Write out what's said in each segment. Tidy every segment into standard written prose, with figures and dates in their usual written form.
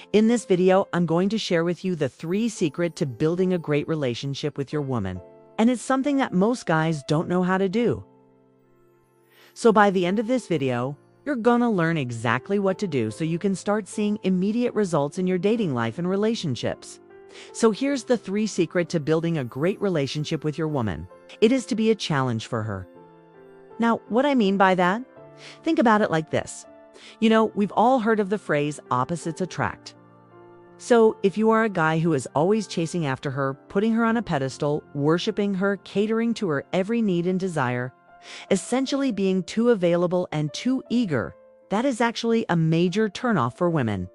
In this video, I'm going to share with you the 3 secrets to building a great relationship with your woman. And it's something that most guys don't know how to do. So by the end of this video, you're gonna learn exactly what to do so you can start seeing immediate results in your dating life and relationships. So here's the 3 secrets to building a great relationship with your woman. It is to be a challenge for her. Now, what I mean by that? Think about it like this. We've all heard of the phrase opposites attract. So if you are a guy who is always chasing after her, putting her on a pedestal, worshiping her, catering to her every need and desire, essentially being too available and too eager, that is actually a major turnoff for women.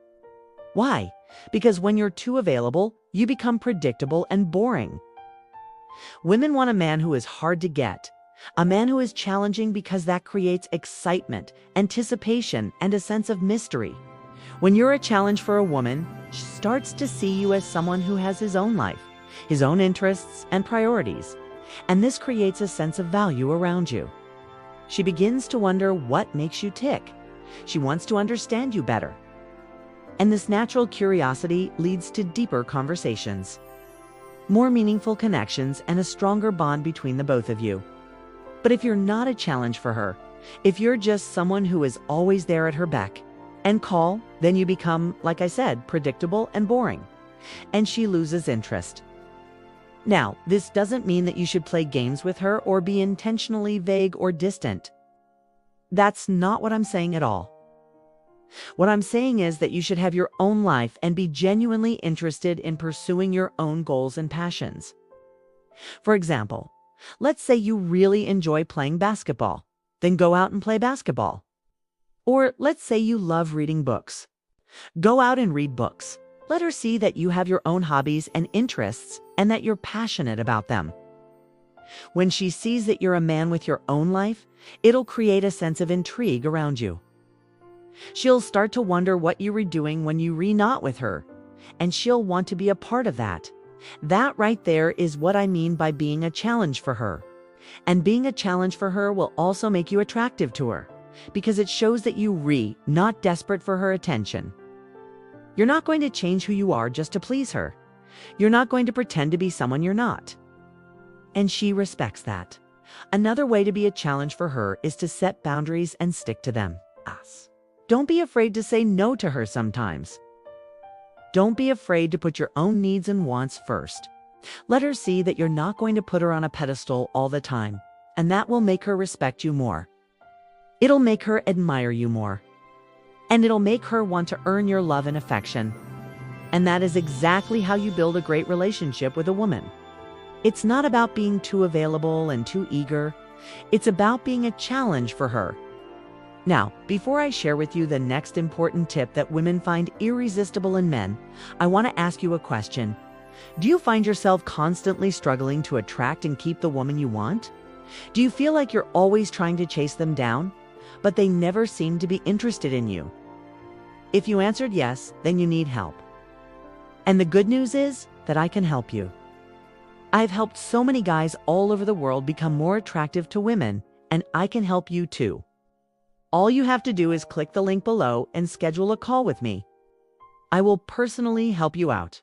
Why? Because when you're too available, you become predictable and boring. Women want a man who is hard to get, a man who is challenging because that creates excitement, anticipation, and a sense of mystery. When you're a challenge for a woman, she starts to see you as someone who has his own life, his own interests and priorities, and this creates a sense of value around you. She begins to wonder what makes you tick. She wants to understand you better. And this natural curiosity leads to deeper conversations, more meaningful connections, and a stronger bond between the both of you. But if you're not a challenge for her, if you're just someone who is always there at her beck and call, then you become, like I said, predictable and boring, and she loses interest. Now, this doesn't mean that you should play games with her or be intentionally vague or distant. That's not what I'm saying at all. What I'm saying is that you should have your own life and be genuinely interested in pursuing your own goals and passions. For example, let's say you really enjoy playing basketball, then go out and play basketball. Or let's say you love reading books. Go out and read books. Let her see that you have your own hobbies and interests and that you're passionate about them. When she sees that you're a man with your own life, it'll create a sense of intrigue around you. She'll start to wonder what you were doing when you were not with her, and she'll want to be a part of that. That right there is what I mean by being a challenge for her. And being a challenge for her will also make you attractive to her, because it shows that you're not desperate for her attention. You're not going to change who you are just to please her. You're not going to pretend to be someone you're not. And she respects that. Another way to be a challenge for her is to set boundaries and stick to them. Don't be afraid to say no to her sometimes. Don't be afraid to put your own needs and wants first. Let her see that you're not going to put her on a pedestal all the time, and that will make her respect you more. It'll make her admire you more. And it'll make her want to earn your love and affection. And that is exactly how you build a great relationship with a woman. It's not about being too available and too eager. It's about being a challenge for her. Now, before I share with you the next important tip that women find irresistible in men, I want to ask you a question. Do you find yourself constantly struggling to attract and keep the woman you want? Do you feel like you're always trying to chase them down, but they never seem to be interested in you? If you answered yes, then you need help. And the good news is that I can help you. I've helped so many guys all over the world become more attractive to women, and I can help you too. All you have to do is click the link below and schedule a call with me. I will personally help you out.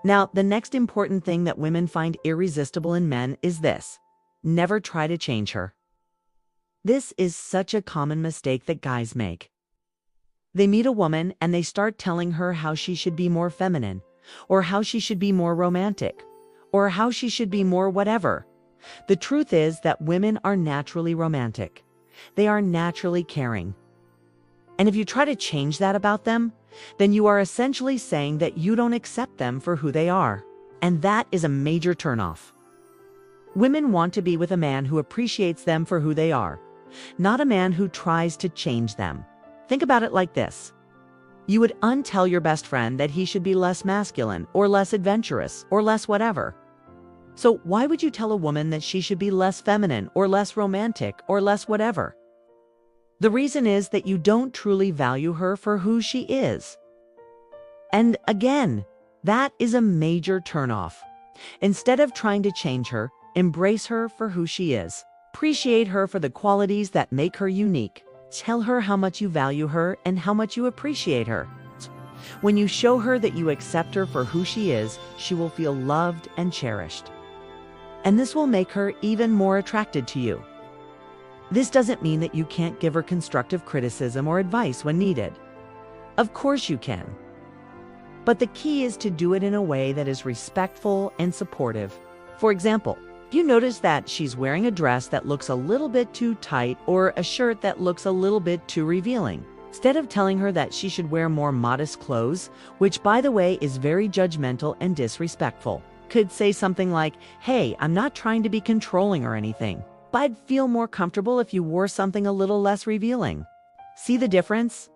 Now, the next important thing that women find irresistible in men is this: never try to change her. This is such a common mistake that guys make. They meet a woman and they start telling her how she should be more feminine, or how she should be more romantic, or how she should be more whatever. The truth is that women are naturally romantic. They are naturally caring. And if you try to change that about them, then you are essentially saying that you don't accept them for who they are. And that is a major turnoff. Women want to be with a man who appreciates them for who they are, not a man who tries to change them. Think about it like this. You would untell your best friend that he should be less masculine or less adventurous or less whatever. So why would you tell a woman that she should be less feminine or less romantic or less whatever? The reason is that you don't truly value her for who she is. And again, that is a major turnoff. Instead of trying to change her, embrace her for who she is. Appreciate her for the qualities that make her unique. Tell her how much you value her and how much you appreciate her. When you show her that you accept her for who she is, she will feel loved and cherished. And this will make her even more attracted to you. This doesn't mean that you can't give her constructive criticism or advice when needed. Of course you can. But the key is to do it in a way that is respectful and supportive. For example, if you notice that she's wearing a dress that looks a little bit too tight or a shirt that looks a little bit too revealing, instead of telling her that she should wear more modest clothes, which by the way is very judgmental and disrespectful, could say something like, "Hey, I'm not trying to be controlling or anything, but I'd feel more comfortable if you wore something a little less revealing." See the difference?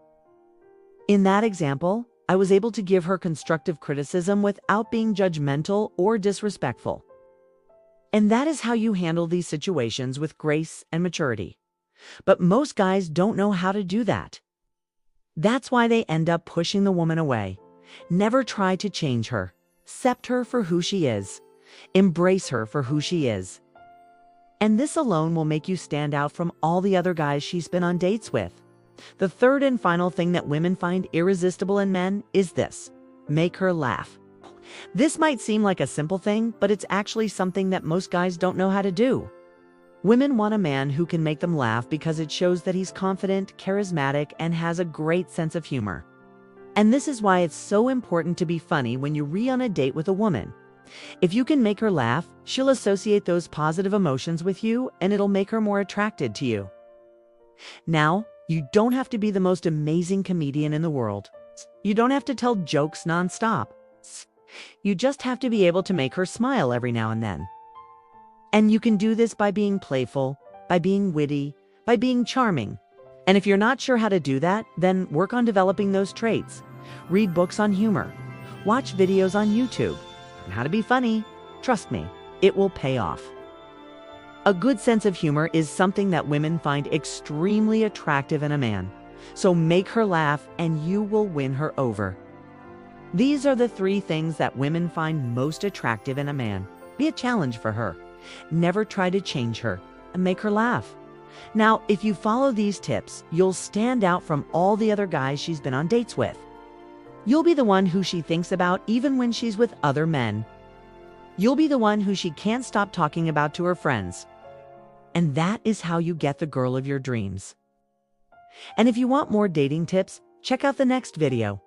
In that example, I was able to give her constructive criticism without being judgmental or disrespectful. And that is how you handle these situations with grace and maturity. But most guys don't know how to do that. That's why they end up pushing the woman away. Never try to change her. Accept her for who she is. Embrace her for who she is. And this alone will make you stand out from all the other guys she's been on dates with. The third and final thing that women find irresistible in men is this: make her laugh. This might seem like a simple thing, but it's actually something that most guys don't know how to do. Women want a man who can make them laugh because it shows that he's confident, charismatic, and has a great sense of humor. And this is why it's so important to be funny when you on a date with a woman. If you can make her laugh, she'll associate those positive emotions with you, and it'll make her more attracted to you. Now, you don't have to be the most amazing comedian in the world. You don't have to tell jokes nonstop. You just have to be able to make her smile every now and then. And you can do this by being playful, by being witty, by being charming. And if you're not sure how to do that, then work on developing those traits. Read books on humor. Watch videos on YouTube. Learn how to be funny. Trust me, it will pay off. A good sense of humor is something that women find extremely attractive in a man. So make her laugh and you will win her over. These are the 3 things that women find most attractive in a man. Be a challenge for her. Never try to change her, and make her laugh. Now, if you follow these tips, you'll stand out from all the other guys she's been on dates with. You'll be the one who she thinks about even when she's with other men. You'll be the one who she can't stop talking about to her friends. And that is how you get the girl of your dreams. And if you want more dating tips, check out the next video.